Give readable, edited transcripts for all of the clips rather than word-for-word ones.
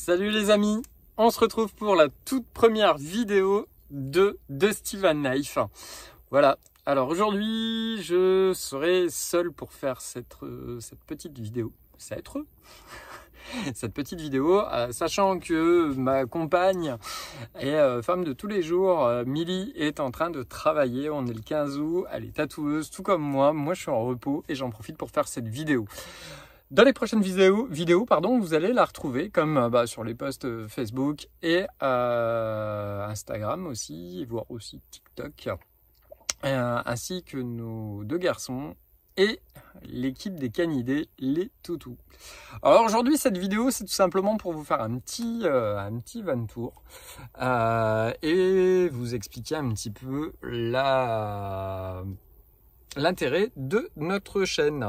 Salut les amis, on se retrouve pour la toute première vidéo de Dusty Van Life. Voilà, alors aujourd'hui je serai seul pour faire cette petite vidéo. Cette petite vidéo, sachant que ma compagne et femme de tous les jours, Milly, est en train de travailler. On est le 15 août, elle est tatoueuse tout comme moi je suis en repos et j'en profite pour faire cette vidéo. Dans les prochaines vidéos, vous allez la retrouver comme sur les posts Facebook et Instagram aussi, voire aussi TikTok, ainsi que nos deux garçons et l'équipe des canidés, les toutous. Alors aujourd'hui, cette vidéo, c'est tout simplement pour vous faire un petit van tour et vous expliquer un petit peu l'intérêt de notre chaîne.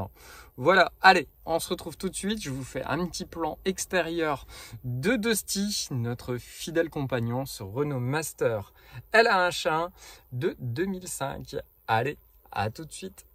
Voilà, allez, on se retrouve tout de suite. Je vous fais un petit plan extérieur de Dusty, notre fidèle compagnon, ce Renault Master LH1 de 2005. Allez, à tout de suite.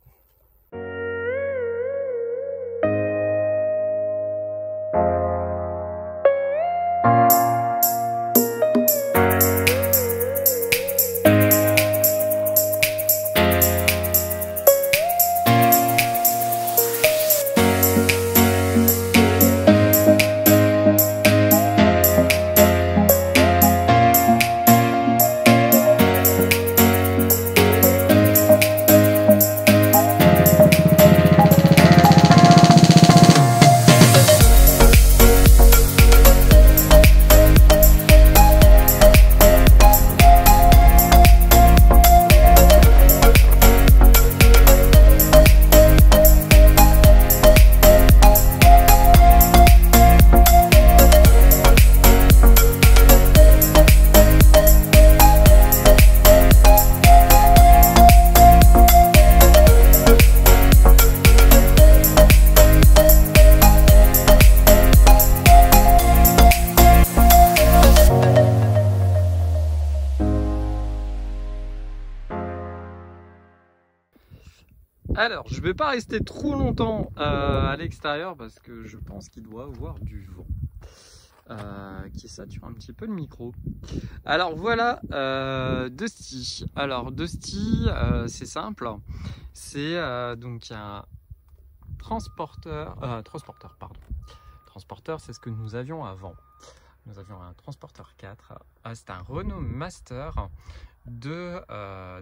Alors, je ne vais pas rester trop longtemps à l'extérieur parce que je pense qu'il doit avoir du vent qui sature un petit peu le micro. Alors voilà, Dusty. Alors Dusty, c'est simple. C'est donc un transporteur, Transporteur, c'est ce que nous avions avant. Nous avions un transporteur 4. C'est un Renault Master de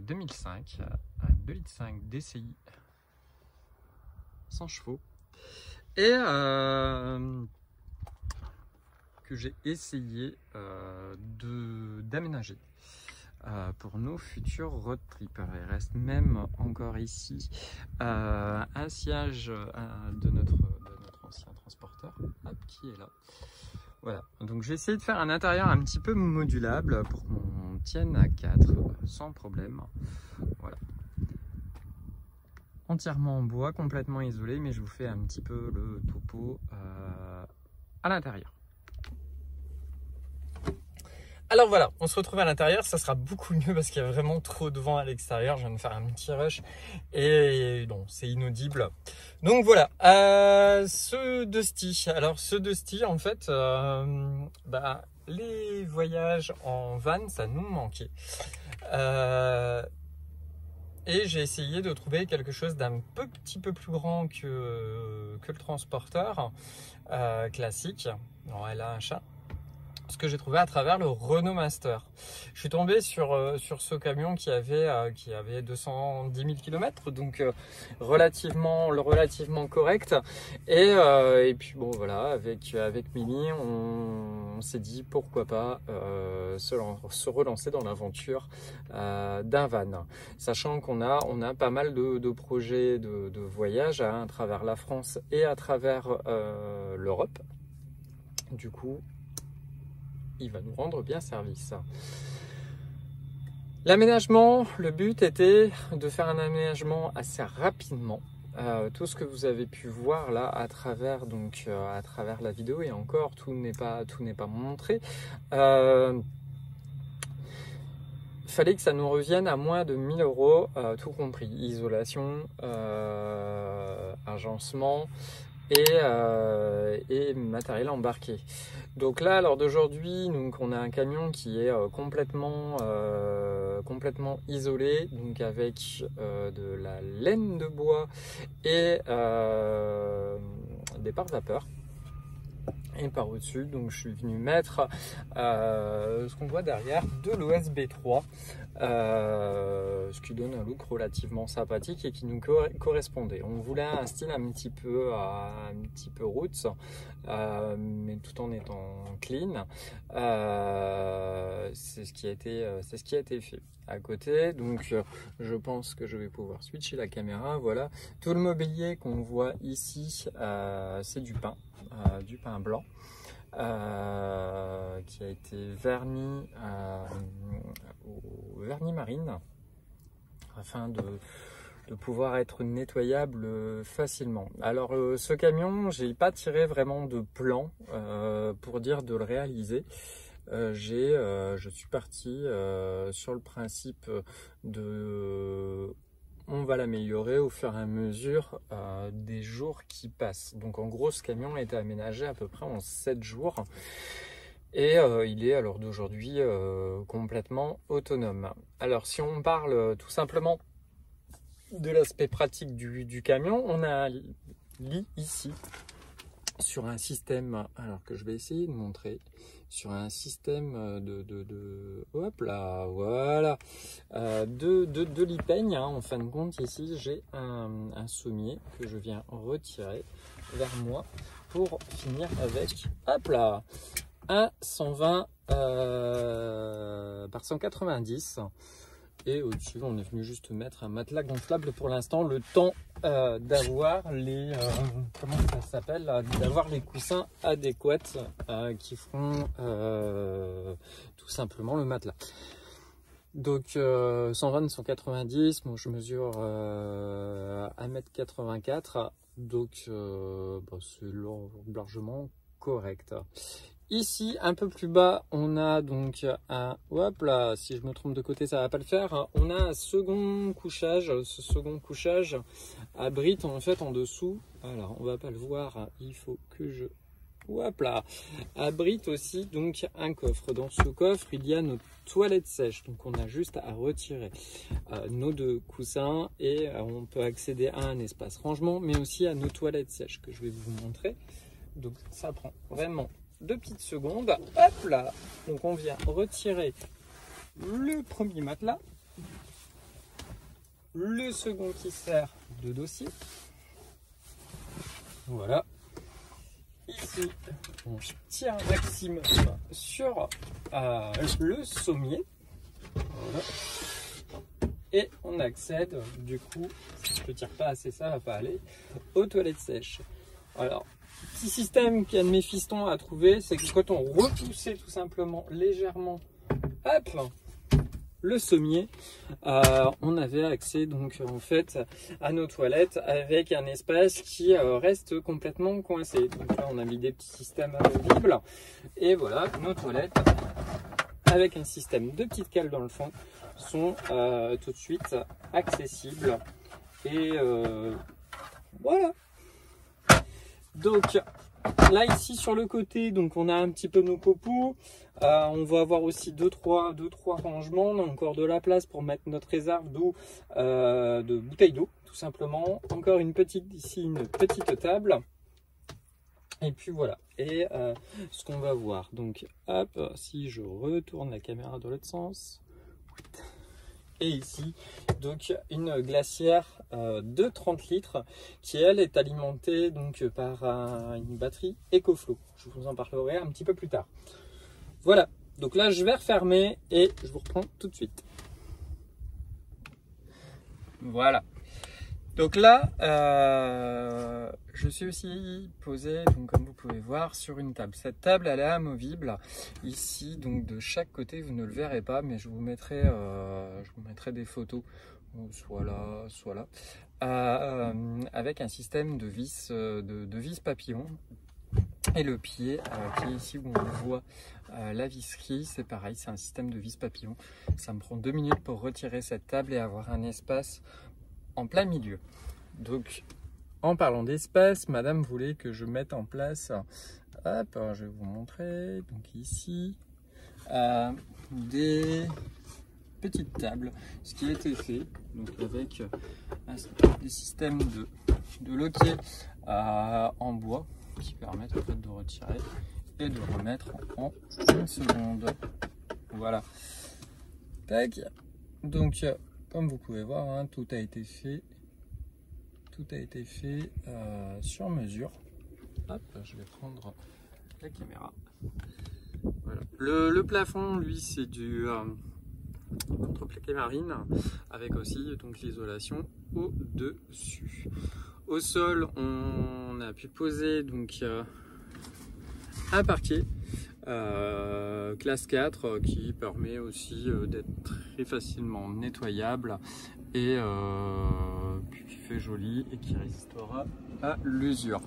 2005, un 2,5 litres DCI 100 chevaux et que j'ai essayé d'aménager pour nos futurs road trips. Il reste même encore ici un siège de notre ancien transporteur qui est là. Voilà, donc j'ai essayé de faire un intérieur un petit peu modulable pour qu'on tienne à 4 sans problème. Voilà. Entièrement en bois, complètement isolé, mais je vous fais un petit peu le topo à l'intérieur. Alors voilà, on se retrouve à l'intérieur, ça sera beaucoup mieux parce qu'il y a vraiment trop de vent à l'extérieur. Je viens de faire un petit rush et non, c'est inaudible. Donc voilà, ce Dusty. Alors ce Dusty, en fait, les voyages en van, ça nous manquait. Et j'ai essayé de trouver quelque chose d'un petit peu plus grand que le transporteur classique, en LH1. Ce que j'ai trouvé à travers le Renault Master. Je suis tombé sur ce camion qui avait 210 000 km, donc relativement correct. Et puis bon voilà, avec Milly, on s'est dit pourquoi pas se relancer dans l'aventure d'un van. Sachant qu'on a pas mal de projets de voyage à travers la France et à travers l'Europe. Du coup, il va nous rendre bien service. L'aménagement, le but était de faire un aménagement assez rapidement. Tout ce que vous avez pu voir là à travers la vidéo, et encore tout n'est pas montré. Fallait que ça nous revienne à moins de 1 000 €, tout compris, isolation, agencement, et matériel embarqué. Donc là, lors d'aujourd'hui, on a un camion qui est complètement isolé, donc avec de la laine de bois et des pare-vapeurs. Et par au-dessus, donc je suis venu mettre ce qu'on voit derrière, de l'OSB 3, ce qui donne un look relativement sympathique et qui nous correspondait. On voulait un style un petit peu roots, mais tout en étant clean. C'est ce qui a été fait à côté. Donc je pense que je vais pouvoir switcher la caméra. Voilà, tout le mobilier qu'on voit ici, c'est du pain blanc qui a été verni au vernis marine afin de pouvoir être nettoyable facilement. Alors ce camion, j'ai pas tiré vraiment de plan pour dire de le réaliser. Je suis parti sur le principe de on va l'améliorer au fur et à mesure des jours qui passent. Donc en gros, ce camion a été aménagé à peu près en 7 jours et il est à l'heure d'aujourd'hui complètement autonome. Alors si on parle tout simplement de l'aspect pratique du camion, on a un lit ici sur un système, alors que je vais essayer de montrer, sur un système hop là, voilà, de lit peigne, hein. En fin de compte, ici j'ai un sommier que je viens retirer vers moi pour finir avec, hop là, un 120 par 190. Et au-dessus, on est venu juste mettre un matelas gonflable pour l'instant, le temps d'avoir les comment ça s'appelle, d'avoir les coussins adéquats qui feront tout simplement le matelas. Donc 120 190, moi je mesure 1m84, donc c'est largement correct. Ici, un peu plus bas, on a donc un, hop là, si je me trompe de côté, ça va pas le faire. On a un second couchage. Ce second couchage abrite en fait en dessous. Alors, on va pas le voir. Il faut que je, hop là, abrite aussi donc un coffre. Dans ce coffre, il y a nos toilettes sèches. Donc, on a juste à retirer nos deux coussins et on peut accéder à un espace rangement, mais aussi à nos toilettes sèches que je vais vous montrer. Donc, ça prend vraiment 2 petites secondes, hop là, donc on vient retirer le premier matelas, le second qui sert de dossier, voilà, ici on tire un maximum sur le sommier, voilà. Et on accède du coup, si je ne tire pas assez ça va pas aller, aux toilettes sèches. Alors, petit système qu'un de mes fistons a trouvé, c'est que quand on repoussait tout simplement légèrement, hop, le sommier, on avait accès donc en fait à nos toilettes avec un espace qui reste complètement coincé. Donc là, on a mis des petits systèmes amovibles et voilà, nos toilettes avec un système de petites cales dans le fond sont tout de suite accessibles et voilà. Donc là ici sur le côté, donc on a un petit peu nos copeaux, on va avoir aussi 2-3 rangements, on a encore de la place pour mettre notre réserve d'eau, de bouteilles d'eau tout simplement, encore une petite ici, une petite table, et puis voilà, et ce qu'on va voir, donc hop, si je retourne la caméra dans l'autre sens, et ici donc une glacière de 30 litres qui elle est alimentée donc par une batterie EcoFlow. Je vous en parlerai un petit peu plus tard. Voilà, donc là je vais refermer et je vous reprends tout de suite. Voilà, donc là je suis aussi posé, donc comme vous pouvez voir, sur une table. Cette table elle est amovible ici, donc de chaque côté, vous ne le verrez pas, mais je vous mettrai des photos, soit là, avec un système de vis, de vis papillon. Et le pied qui est ici où on voit la visserie, c'est pareil, c'est un système de vis papillon. Ça me prend 2 minutes pour retirer cette table et avoir un espace en plein milieu. Donc En parlant d'espace, madame voulait que je mette en place, hop, je vais vous montrer, donc ici, des petites tables, ce qui a été fait, donc avec des systèmes de loquets en bois qui permettent en fait de retirer et de remettre en une seconde. Voilà. Tac. Donc, comme vous pouvez voir, hein, tout a été fait. Tout a été fait sur mesure. Hop, je vais prendre la caméra. Voilà. Le plafond, lui, c'est du contreplaqué marine avec aussi donc l'isolation au-dessus. Au sol, on a pu poser donc un parquet classe 4 qui permet aussi d'être très facilement nettoyable et qui fait joli et qui résistera à l'usure.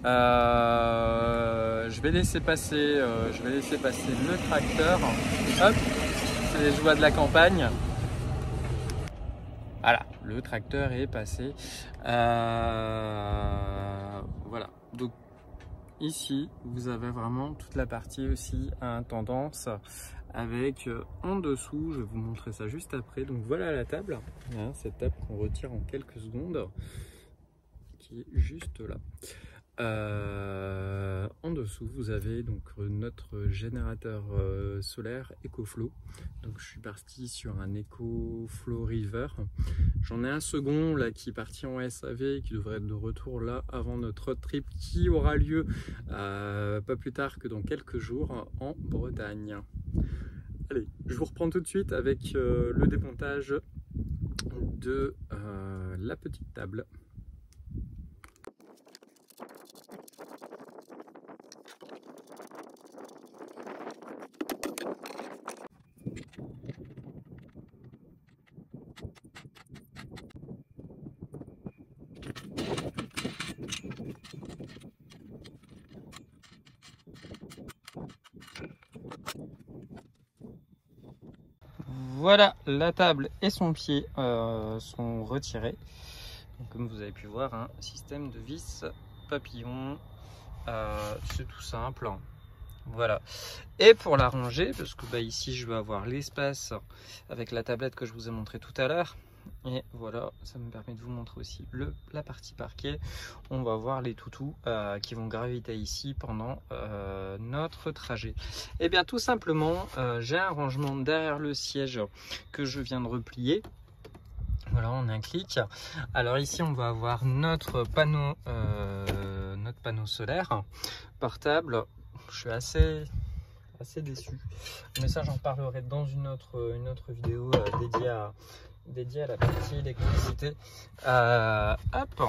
Je vais laisser passer le tracteur. Hop, c'est les joies de la campagne. Voilà, le tracteur est passé. Voilà, donc ici vous avez vraiment toute la partie aussi à tendance avec en dessous, je vais vous montrer ça juste après. Donc voilà la table, hein, cette table qu'on retire en quelques secondes, qui est juste là. En dessous vous avez donc notre générateur solaire EcoFlow. Donc je suis parti sur un EcoFlow River. J'en ai un second là qui est parti en SAV, qui devrait être de retour là avant notre road trip qui aura lieu pas plus tard que dans quelques jours en Bretagne. Allez, je vous reprends tout de suite avec le démontage de la petite table. Voilà, la table et son pied sont retirés. Donc, comme vous avez pu voir, un système de vis papillon, c'est tout simple. Voilà. Et pour la ranger, parce que ici je vais avoir l'espace avec la tablette que je vous ai montré tout à l'heure. Et voilà, ça me permet de vous montrer aussi la partie parquet. On va voir les toutous qui vont graviter ici pendant notre trajet. Et bien tout simplement, j'ai un rangement derrière le siège que je viens de replier. Voilà, on a un clic. Alors ici, on va avoir notre panneau solaire portable. Je suis assez déçu. Mais ça, j'en parlerai dans une autre vidéo dédiée à la partie électricité. Hop.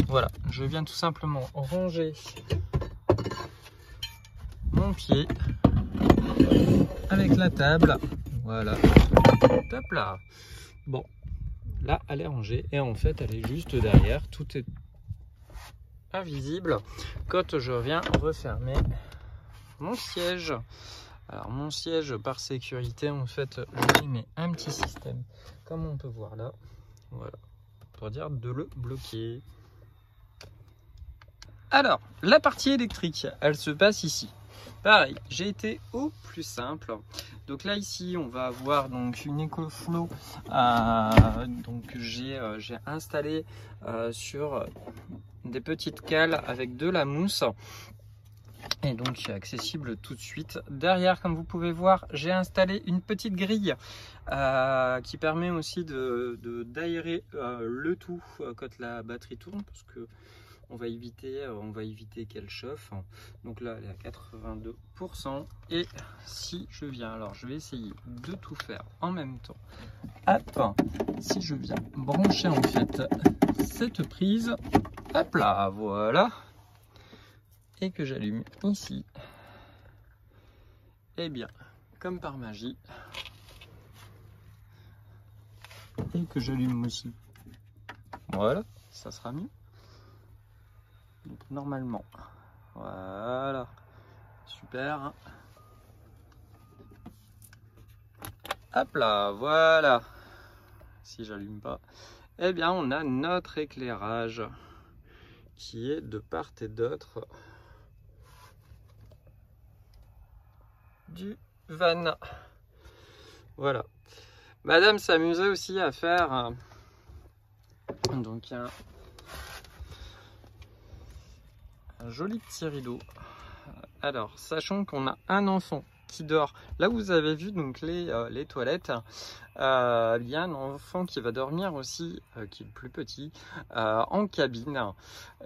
Voilà, je viens tout simplement ranger mon pied avec la table. Voilà. Hop là. Bon, là, elle est rangée et en fait, elle est juste derrière. Tout est invisible quand je viens refermer mon siège. Alors mon siège, par sécurité, en fait, je lui mets un petit système comme on peut voir là, voilà, pour dire de le bloquer. Alors la partie électrique, elle se passe ici. Pareil, j'ai été au plus simple. Donc là ici on va avoir donc une EcoFlow donc j'ai installé sur des petites cales avec de la mousse. Et donc c'est accessible tout de suite. Derrière, comme vous pouvez voir, j'ai installé une petite grille qui permet aussi d'aérer le tout quand la batterie tourne, parce que on va éviter qu'elle chauffe. Donc là, elle est à 82%. Et si je viens, alors je vais essayer de tout faire en même temps. Hop, si je viens brancher en fait cette prise, hop là, voilà. Et que j'allume ici, et bien comme par magie, et que j'allume aussi, voilà, ça sera mieux. Donc normalement, voilà, super. Hop là, voilà. Si j'allume pas, eh bien on a notre éclairage qui est de part et d'autre du van. Voilà. Madame s'amusait aussi à faire donc un joli petit rideau. Alors, sachant qu'on a un enfant qui dort, là vous avez vu donc les toilettes, il y a un enfant qui va dormir aussi, qui est le plus petit, en cabine,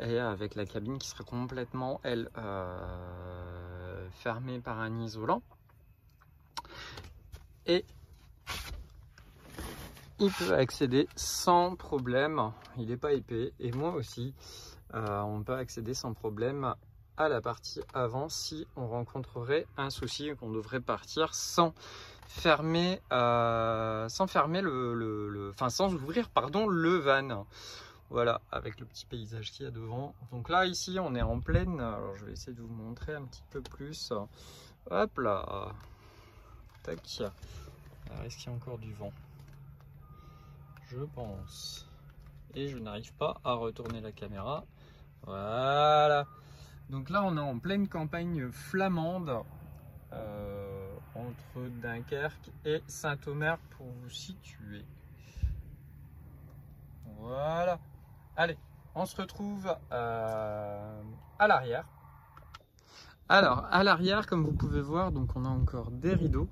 et avec la cabine qui sera complètement, elle, fermée par un isolant. Et il peut accéder sans problème, il n'est pas épais, et moi aussi, on peut accéder sans problème à la partie avant si on rencontrerait un souci, qu'on devrait partir sans fermer, sans ouvrir pardon, le van. Voilà, avec le petit paysage qu'il y a devant. Donc là, ici, on est en pleine. Alors, je vais essayer de vous montrer un petit peu plus. Hop là. Tac. Alors, est-ce qu'il y a encore du vent? Je pense. Et je n'arrive pas à retourner la caméra. Voilà. Donc là, on est en pleine campagne flamande, entre Dunkerque et Saint-Omer pour vous situer. Voilà. Allez, on se retrouve à l'arrière. Alors, à l'arrière, comme vous pouvez voir, donc on a encore des rideaux,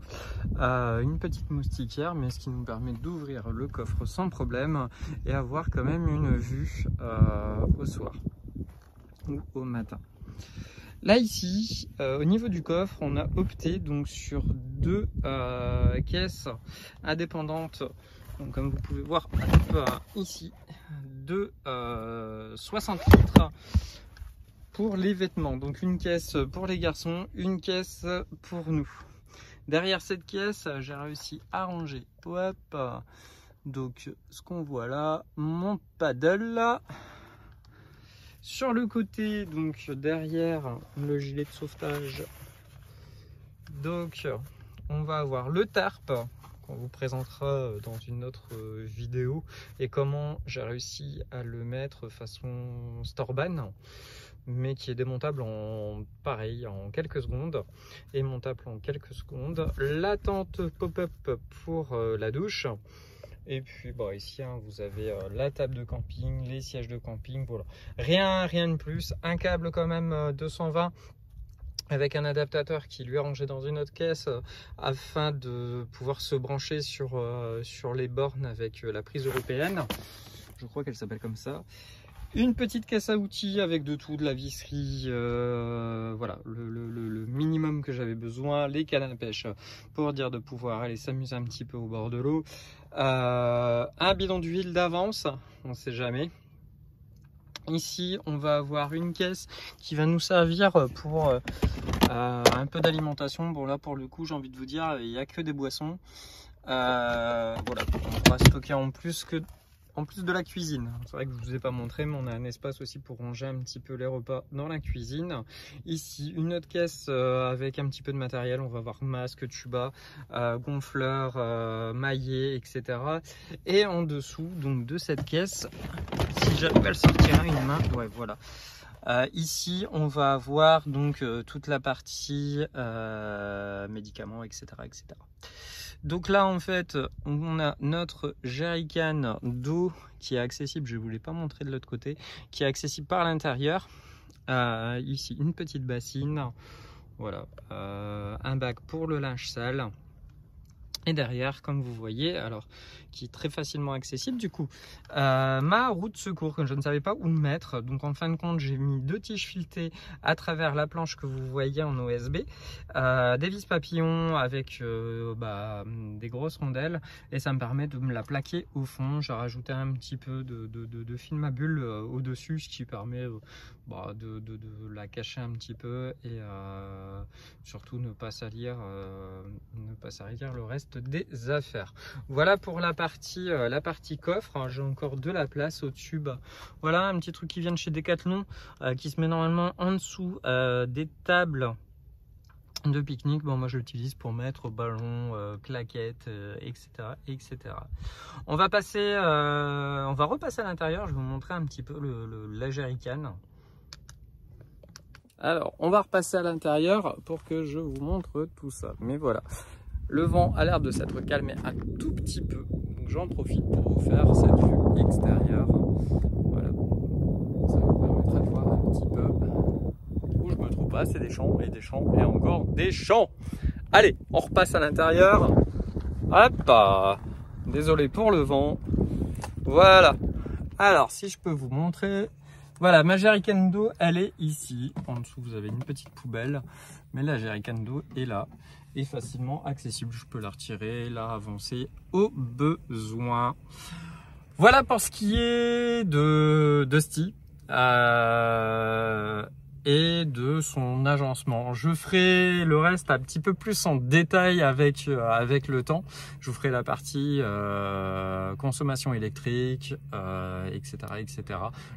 une petite moustiquaire, mais ce qui nous permet d'ouvrir le coffre sans problème et avoir quand même une vue au soir ou au matin. Là ici, au niveau du coffre, on a opté donc sur deux caisses indépendantes. Donc, comme vous pouvez voir ici, de 60 litres pour les vêtements. Donc une caisse pour les garçons, une caisse pour nous. Derrière cette caisse, j'ai réussi à ranger. Hop. Donc ce qu'on voit là, mon paddle. Sur le côté, donc derrière le gilet de sauvetage, donc on va avoir le tarp qu'on vous présentera dans une autre vidéo et comment j'ai réussi à le mettre façon Storban, mais qui est démontable en quelques secondes et montable en quelques secondes. La tente pop-up pour la douche. Et puis bon, ici vous avez la table de camping, les sièges de camping, voilà. Rien de plus. Un câble quand même 220 avec un adaptateur qui lui est rangé dans une autre caisse afin de pouvoir se brancher sur les bornes avec la prise européenne. Je crois qu'elle s'appelle comme ça. Une petite caisse à outils avec de tout, de la visserie, voilà, le minimum que j'avais besoin, les cannes à pêche pour dire de pouvoir aller s'amuser un petit peu au bord de l'eau, un bidon d'huile d'avance, on ne sait jamais. Ici, on va avoir une caisse qui va nous servir pour un peu d'alimentation. Bon là, pour le coup, j'ai envie de vous dire, il n'y a que des boissons. Voilà, on va stocker en plus de la cuisine. C'est vrai que je ne vous ai pas montré, mais on a un espace aussi pour ranger un petit peu les repas dans la cuisine. Ici, une autre caisse avec un petit peu de matériel. On va avoir masque, tuba, gonfleur, maillet, etc. Et en dessous donc de cette caisse, si j'appelle sortir une main, ouais, voilà. Ici, on va avoir donc toute la partie médicaments, etc., etc. Donc là, en fait, on a notre jerrycan d'eau qui est accessible, je ne vous l'ai pas montré de l'autre côté, qui est accessible par l'intérieur. Ici, une petite bassine, voilà, un bac pour le linge sale. Et derrière, comme vous voyez, alors qui est très facilement accessible du coup, ma roue de secours que je ne savais pas où mettre. Donc en fin de compte, j'ai mis deux tiges filetées à travers la planche que vous voyez en OSB, des vis papillons avec des grosses rondelles, et ça me permet de me la plaquer au fond. J'ai rajouté un petit peu de film à bulles au dessus, ce qui permet de la cacher un petit peu et surtout ne pas salir le reste des affaires. Voilà pour la partie coffre. J'ai encore de la place au-dessus. Voilà un petit truc qui vient de chez Decathlon qui se met normalement en dessous des tables de pique-nique. Bon, moi je l'utilise pour mettre ballon, claquettes, etc., etc. On va repasser à l'intérieur. Je vais vous montrer un petit peu la jerrycan. Alors, on va repasser à l'intérieur pour que je vous montre tout ça. Mais voilà, le vent a l'air de s'être calmé un tout petit peu. Donc j'en profite pour vous faire cette vue extérieure. Voilà, ça vous permettra de voir un petit peu où je me trouve pas. C'est des champs et des champs et encore des champs. Allez, on repasse à l'intérieur. Hop, désolé pour le vent. Voilà. Alors, si je peux vous montrer... Voilà, ma jerrycan d'eau, elle est ici. En dessous, vous avez une petite poubelle. Mais la jerrycan d'eau est là. Et facilement accessible. Je peux la retirer, la avancer au besoin. Voilà pour ce qui est de Dusty. Et de son agencement. Je ferai le reste un petit peu plus en détail avec le temps. Je vous ferai la partie consommation électrique, etc., etc.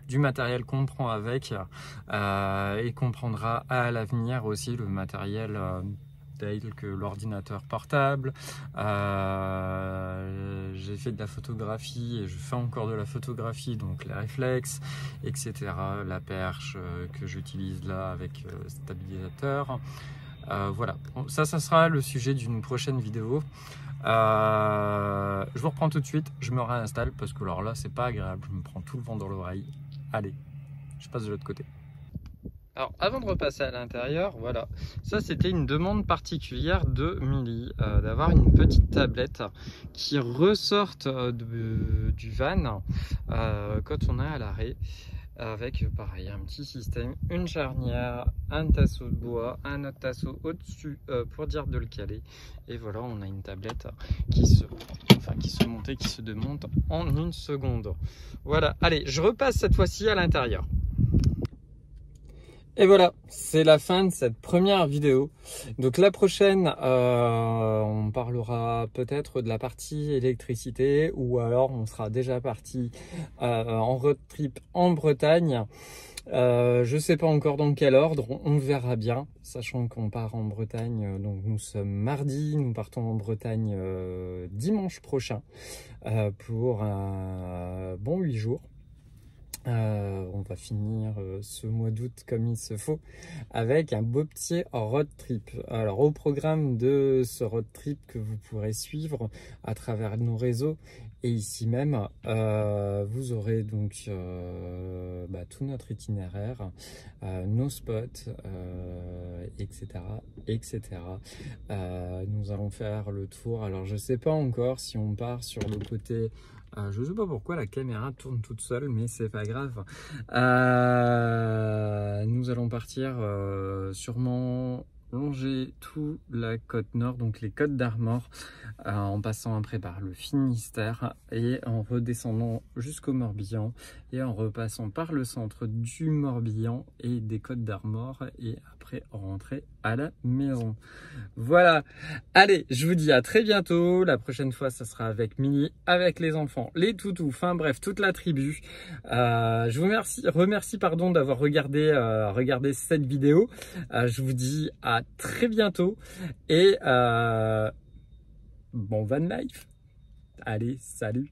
Du matériel qu'on prend avec et qu'on prendra à l'avenir aussi, le matériel tel que l'ordinateur portable. J'ai fait de la photographie et je fais encore de la photographie, donc les réflexes, etc. La perche que j'utilise là avec stabilisateur. Voilà, ça sera le sujet d'une prochaine vidéo. Je vous reprends tout de suite, je me réinstalle parce que alors là c'est pas agréable, je me prends tout le vent dans l'oreille. Allez, je passe de l'autre côté. Alors avant de repasser à l'intérieur, voilà, ça c'était une demande particulière de Milly, d'avoir une petite tablette qui ressorte du van quand on est à l'arrêt, avec pareil un petit système, une charnière, un tasseau de bois, un autre tasseau au-dessus pour dire de le caler, et voilà, on a une tablette qui se monte et qui se démonte en une seconde. Voilà, allez, je repasse cette fois-ci à l'intérieur. Et voilà, c'est la fin de cette première vidéo. Donc la prochaine, on parlera peut-être de la partie électricité, ou alors on sera déjà parti en road trip en Bretagne. Je sais pas encore dans quel ordre, on verra bien, sachant qu'on part en Bretagne, donc nous sommes mardi, nous partons en Bretagne dimanche prochain pour un bon 8 jours. On va finir ce mois d'août comme il se faut avec un beau petit road trip. Alors au programme de ce road trip que vous pourrez suivre à travers nos réseaux et ici même, vous aurez donc tout notre itinéraire, nos spots, etc. etc. Nous allons faire le tour. Alors je sais pas encore si on part sur le côté... je ne sais pas pourquoi la caméra tourne toute seule, mais c'est pas grave. Nous allons partir sûrement longer toute la côte nord, donc les Côtes d'Armor, en passant après par le Finistère et en redescendant jusqu'au Morbihan et en repassant par le centre du Morbihan et des Côtes d'Armor et après rentrer à la maison. Voilà, allez, je vous dis à très bientôt. La prochaine fois, ça sera avec Milly, avec les enfants, les toutous, enfin bref, toute la tribu. Je vous remercie d'avoir regardé cette vidéo. Je vous dis à très bientôt et bon van life. Allez, salut.